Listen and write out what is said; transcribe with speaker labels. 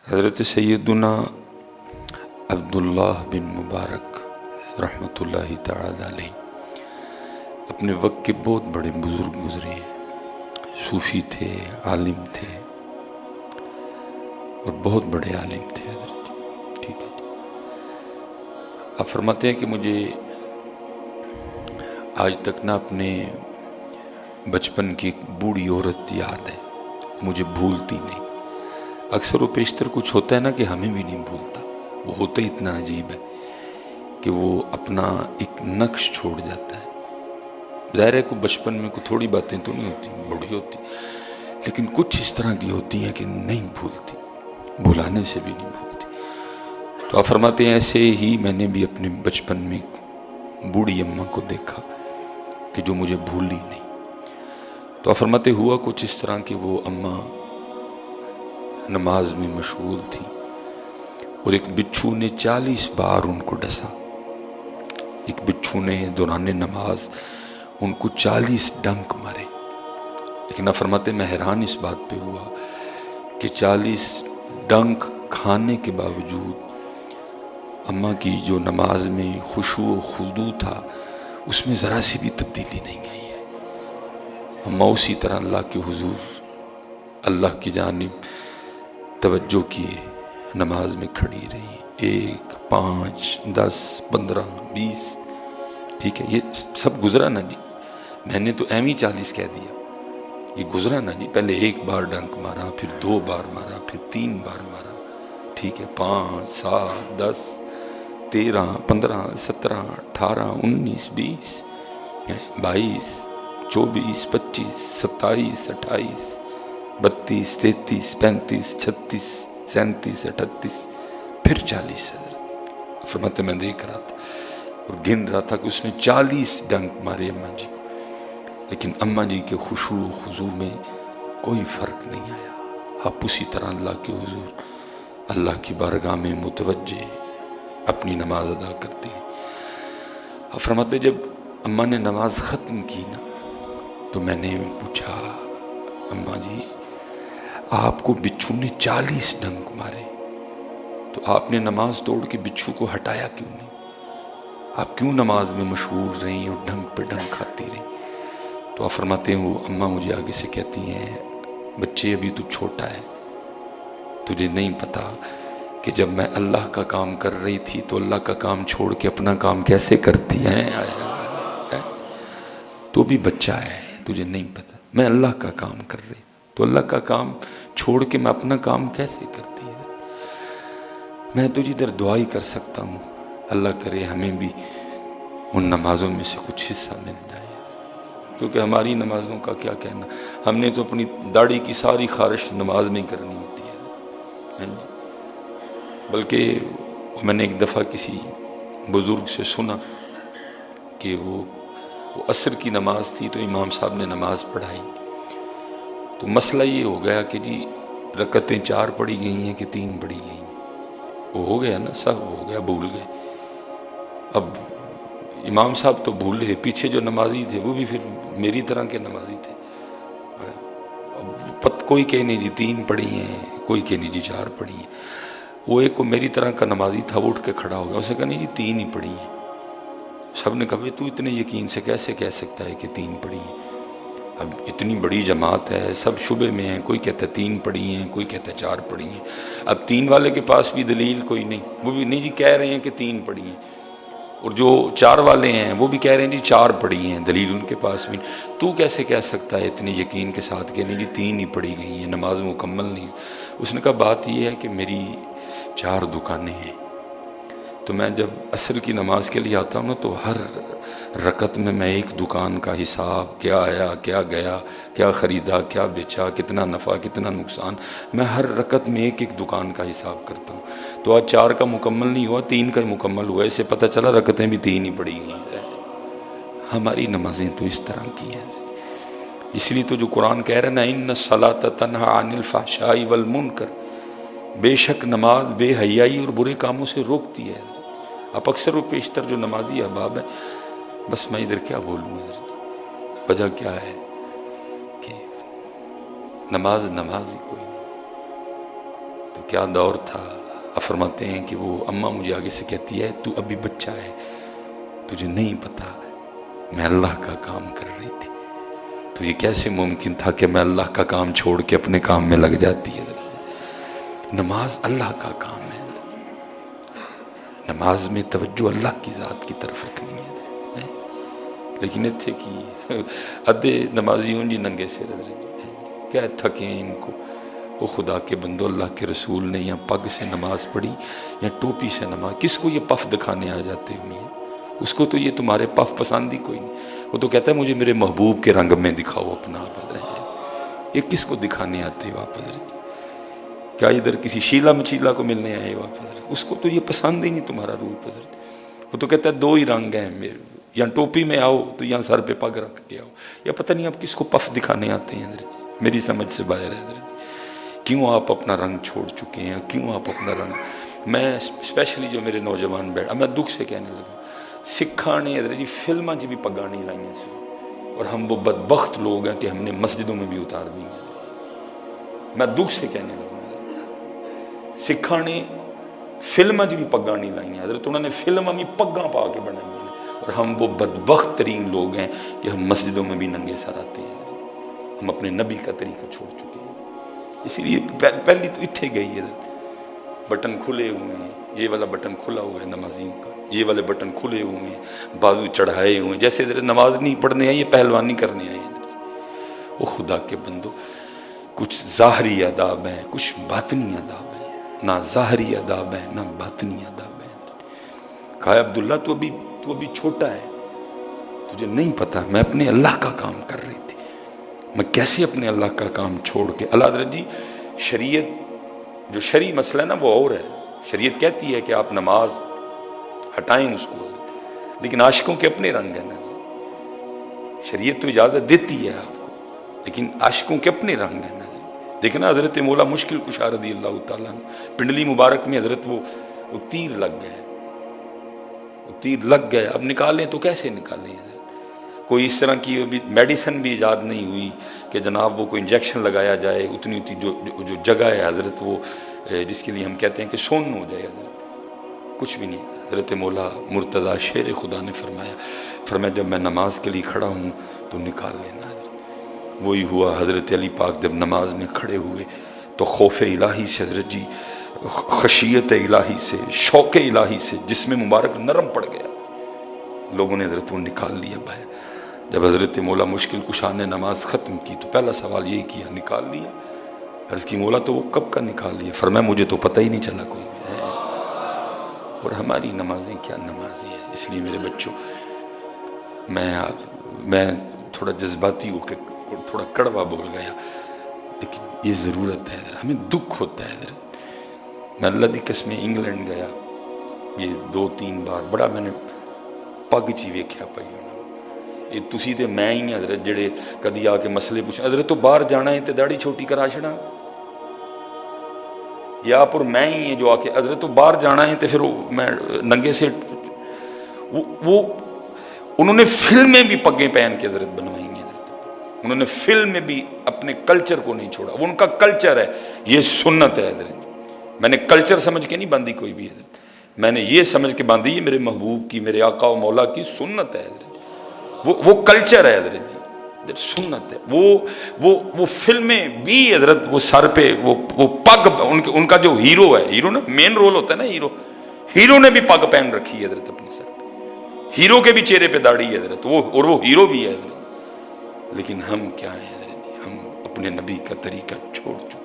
Speaker 1: حضرت سیدنا عبداللہ بن مبارک رحمۃ اللہ تعالی علیہ اپنے وقت کے بہت بڑے بزرگ گزرے ہیں، صوفی تھے، عالم تھے اور بہت بڑے عالم تھے حضرت جی، ٹھیک ہے جی۔ آپ فرماتے ہیں کہ مجھے آج تک نہ اپنے بچپن کی ایک بوڑھی عورت یاد ہے، مجھے بھولتی نہیں۔ اکثر و بیشتر کچھ ہوتا ہے نا کہ ہمیں بھی نہیں بھولتا، وہ ہوتا ہی اتنا عجیب ہے کہ وہ اپنا ایک نقش چھوڑ جاتا ہے۔ ظاہر ہے کہ بچپن میں کوئی تھوڑی باتیں تو نہیں ہوتی، بڑی ہوتی، لیکن کچھ اس طرح کی ہوتی ہیں کہ نہیں بھولتی، بھلانے سے بھی نہیں بھولتی۔ تو آپ فرماتے ہیں ایسے ہی میں نے بھی اپنے بچپن میں بوڑھی اماں کو دیکھا کہ جو مجھے بھولی نہیں۔ تو آپ فرماتے ہوا کچھ اس طرح کہ وہ اماں نماز میں مشغول تھی اور ایک بچھو نے 40 بار ان کو ڈسا، ایک بچھو نے دوران نماز ان کو 40 ڈنک مارے۔ لیکن آپ فرماتے میں حیران اس بات پہ ہوا کہ 40 ڈنک کھانے کے باوجود اماں کی جو نماز میں خشوع و خضوع تھا اس میں ذرا سی بھی تبدیلی نہیں آئی ہے۔ اماں اسی طرح اللہ کے حضور، اللہ کی جانب توجہ کیے نماز میں کھڑی رہی، 1 5 10 15 20، ٹھیک ہے، یہ سب گزرا نا جی، میں نے تو ایم ہی 40 کہہ دیا، یہ گزرا نا جی۔ پہلے 1 بار ڈنک مارا، پھر 2 بار مارا، پھر 3 بار مارا، ٹھیک ہے، 5 7 10 13 15 17 18 19 20 22 24 25 27 28 32 33 35 36 37 38 پھر 40۔ حضرت فرماتے میں دیکھ رہا تھا اور گن رہا تھا کہ اس نے 40 ڈنک مارے اماں جی کو، لیکن اماں جی کے خشوع و خضوع میں کوئی فرق نہیں آیا۔ آپ اسی طرح اللہ کے حضور، اللہ کی بارگاہ میں متوجہ اپنی نماز ادا کرتے ہیں۔ آپ فرماتے جب اماں نے نماز ختم کی نا تو میں نے پوچھا اماں جی آپ کو بچھو نے 40 ڈنک مارے تو آپ نے نماز توڑ کے بچھو کو ہٹایا کیوں نہیں؟ آپ کیوں نماز میں مشغول رہیں اور ڈنک پہ ڈنک کھاتی رہیں؟ تو آپ فرماتے ہیں وہ اماں مجھے آگے سے کہتی ہیں بچے ابھی تو چھوٹا ہے، تجھے نہیں پتا کہ جب میں اللہ کا کام کر رہی تھی تو اللہ کا کام چھوڑ کے اپنا کام کیسے کرتی ہیں، تو بھی بچہ ہے، تجھے نہیں پتا میں اللہ کا کام کر رہی تو اللہ کا کام چھوڑ کے میں اپنا کام کیسے کرتی ہے۔ میں تجھے ادھر دعا ہی کر سکتا ہوں، اللہ کرے ہمیں بھی ان نمازوں میں سے کچھ حصہ مل جائے، کیونکہ ہماری نمازوں کا کیا کہنا، ہم نے تو اپنی داڑھی کی ساری خارش نماز میں کرنی ہوتی ہے۔ بلکہ میں نے ایک دفعہ کسی بزرگ سے سنا کہ وہ عصر کی نماز تھی تو امام صاحب نے نماز پڑھائی تو مسئلہ یہ ہو گیا کہ جی رکعتیں 4 پڑھی گئی ہیں کہ 3 پڑھی گئی ہیں، وہ ہو گیا نا، سب ہو گیا، بھول گئے۔ اب امام صاحب تو بھولے، پیچھے جو نمازی تھے وہ بھی پھر میری طرح کے نمازی تھے، کوئی کہ نہیں جی 3 پڑھی ہیں، کوئی کہ نہیں جی 4 پڑھی ہیں۔ وہ ایک کو میری طرح کا نمازی تھا، وہ اٹھ کے کھڑا ہو گیا، اسے کہا نہیں جی 3 ہی پڑھی ہیں۔ سب نے کہا تو اتنے یقین سے کیسے کہہ سکتا ہے کہ 3 پڑھی ہیں؟ اب اتنی بڑی جماعت ہے، سب شبے میں ہیں، کوئی کہتا ہے 3 پڑھی ہیں، کوئی کہتا ہے 4 پڑھی ہیں۔ اب 3 والے کے پاس بھی دلیل کوئی نہیں، وہ بھی نہیں جی کہہ رہے ہیں کہ 3 پڑھی ہیں، اور جو 4 والے ہیں وہ بھی کہہ رہے ہیں جی 4 پڑھی ہیں، دلیل ان کے پاس بھی نہیں۔ تو کیسے کہہ سکتا ہے اتنے یقین کے ساتھ کہ نہیں جی 3 ہی پڑھی گئی ہیں، نماز مکمل نہیں؟ اس نے کہا بات یہ ہے کہ میری 4 دکانیں ہیں، تو میں جب عصر کی نماز کے لیے آتا ہوں نا تو ہر رکعت میں 1 دکان کا حساب، کیا آیا کیا گیا، کیا خریدا کیا بیچا، کتنا نفع کتنا نقصان، میں ہر رکعت میں 1 دکان کا حساب کرتا ہوں۔ تو آج 4 کا مکمل نہیں ہوا، 3 کا ہی مکمل ہوا، اسے پتہ چلا رکعتیں بھی 3 ہی پڑھی گئی ہیں۔ ہماری نمازیں تو اس طرح کی ہیں، اس لیے تو جو قرآن کہہ رہا ہے نا ان الصلاۃ تنہی عن الفحشاء والمنکر، بے شک نماز بے حیائی اور برے کاموں سے روکتی ہے۔ اب اکثر و بیشتر جو نمازی احباب ہیں، بس میں ادھر کیا بولوں گا، وجہ کیا ہے کہ نماز ہی کوئی نہیں، تو کیا دور تھا. اب فرماتے ہیں کہ وہ اماں مجھے آگے سے کہتی ہے تو ابھی بچہ ہے, تجھے نہیں پتا میں اللہ کا کام کر رہی تھی. تو یہ کیسے ممکن تھا کہ میں اللہ کا کام چھوڑ کے اپنے کام میں لگ جاتی ہے. نماز اللہ کا کام ہے, نماز میں توجہ اللہ کی ذات کی طرف رکھنی ہے. لیکن اتھے کی ادھے نمازی ہوں جی ننگے سے رہ رہے کیا تھکیں ان کو. وہ خدا کے بندو, اللہ کے رسول نے یا پگ سے نماز پڑھی یا ٹوپی سے نماز, کس کو یہ پف دکھانے آ جاتے ہوئے ہیں؟ اس کو تو یہ تمہارے پف پسند ہی کوئی نہیں. وہ تو کہتا ہے مجھے میرے محبوب کے رنگ میں دکھاؤ اپنا آپ حضرت. یہ کس کو دکھانے آتے ہو آپ حضرت؟ کیا ادھر کسی شیلا مچیلا کو ملنے آئے ہو آپ حضرت؟ اس کو تو یہ پسند ہی نہیں تمہارا روپ حضرت. وہ تو کہتا ہے دو ہی رنگ ہیں میرے, یا ٹوپی میں آؤ تو یا سر پہ پگ رکھ کے آؤ, یا پتہ نہیں آپ کس کو پف دکھانے آتے ہیں حضرت. میری سمجھ سے باہر ہے حضرت. کیوں آپ اپنا رنگ چھوڑ چکے ہیں؟ کیوں آپ اپنا رنگ, میں اسپیشلی جو میرے نوجوان بیٹھ, اب میں دکھ سے کہنے لگا, سکھاں نے حضرت جی فلماں بھی پگاں نہیں لائیں سے, اور ہم وہ بدبخت لوگ ہیں کہ ہم نے مسجدوں میں بھی اتار دی ہیں. میں دکھ سے کہنے لگا, سکھاں نے فلماں بھی پگاں نہیں لائیں حضرت, انہوں نے فلماں بھی پگاں پا کے بنائی ہیں, اور ہم وہ بدبخت ترین لوگ ہیں کہ ہم مسجدوں میں بھی ننگے سر آتے ہیں. ہم اپنے نبی کا طریقہ چھوڑ چکے ہیں. اسی لیے پہلی تو اتھے گئی ہے, بٹن کھلے ہوئے ہیں, یہ والا بٹن کھلا ہوا ہے نمازیوں کا, یہ والے بٹن کھلے ہوئے ہیں, بازو چڑھائے ہوئے ہیں, جیسے نماز نہیں پڑھنے آئے, یہ پہلوانی کرنے آئے ہیں. وہ خدا کے بندو, کچھ ظاہری آداب ہیں, کچھ باطنی آداب ہیں. نہ ظاہری آداب ہیں نہ باطنی آداب ہیں. کہا عبداللہ تو ابھی چھوٹا ہے, تجھے نہیں پتا میں اپنے اللہ کا کام کر رہی تھی, میں کیسے اپنے اللہ کا کام چھوڑ کے. اللہ حضرت جی شریعت جو شرعی مسئلہ ہے نا وہ اور ہے. شریعت کہتی ہے کہ آپ نماز ہٹائیں اس کو, لیکن عاشقوں کے اپنے رنگ ہیں نا. شریعت تو اجازت دیتی ہے آپ کو, لیکن عاشقوں کے اپنے رنگ ہیں نا. دیکھنا حضرت مولا مشکل کشا رضی اللہ تعالیٰ پنڈلی مبارک میں حضرت وہ تیر لگ گئے, وہ تیر لگ گئے, اب نکالیں تو کیسے نکالیں حضرت؟ کوئی اس طرح کی میڈیسن بھی ایجاد نہیں ہوئی کہ جناب وہ کوئی انجیکشن لگایا جائے, اتنی جو جگہ ہے حضرت وہ جس کے لیے ہم کہتے ہیں کہ سون ہو جائے حضرت, کچھ بھی نہیں. حضرت مولا مرتضیٰ شیر خدا نے فرمایا جب میں نماز کے لیے کھڑا ہوں تو نکال لینا حضرت. وہی ہوا. حضرت علی پاک جب نماز میں کھڑے ہوئے تو خوف الہی سے حضرت جی, خشیت الہی سے, شوق الہی سے جسم مبارک نرم پڑ گیا. لوگوں نے حضرت وہ نکال لیا باہر. جب حضرت مولا مشکل کشا نے نماز ختم کی تو پہلا سوال یہی کیا, نکال لیا؟ عرض کی مولا تو وہ کب کا نکال لیا؟ فرمایا مجھے تو پتہ ہی نہیں چلا کوئی ہے. اور ہماری نمازیں کیا نمازیں ہیں. اس لیے میرے بچوں, میں تھوڑا جذباتی ہو کے تھوڑا کڑوا بول گیا, لیکن یہ ضرورت ہے. ہمیں دکھ ہوتا ہے حضرت. میں اللہ دی قسم انگلینڈ گیا یہ 2-3 بار, بڑا میں نے پگ چی ویکھیا پئی ہونا. یہ تسی تے میں ہی حضرت جڑے کدی آ کے مسئلے پوچھیں, حضرت تو باہر جانا ہے تے داڑھی چھوٹی کرا چھڑا, یا پر میں ہی ہیں جو آ کے حضرت تو باہر جانا ہے تے پھر میں ننگے سے. وہ انہوں نے فلمیں بھی پگیں پہن کے حضرت بنوائی ہیں حضرت. انہوں نے فلم میں بھی اپنے کلچر کو نہیں چھوڑا. وہ ان کا کلچر ہے, یہ سنت ہے حضرت. میں نے کلچر سمجھ کے نہیں باندھی کوئی بھی حضرت, میں نے یہ سمجھ کے باندھی یہ میرے محبوب کی, میرے آقا و مولا کی سنت ہے حضرت. وہ کلچر ہے حضرت جی, سنت ہے. وہ فلمیں بھی حضرت, وہ سر پہ وہ پگ, ان کا جو ہیرو ہے, ہیرو نا مین رول ہوتا ہے نا, ہیرو نے بھی پگ پہن رکھی ہے حضرت اپنے سر پہ. ہیرو کے بھی چہرے پہ داڑھی ہے حضرت, اور وہ ہیرو بھی ہے حضرت. لیکن ہم کیا ہے حضرت جی, ہم اپنے نبی کا طریقہ چھوڑ چکے.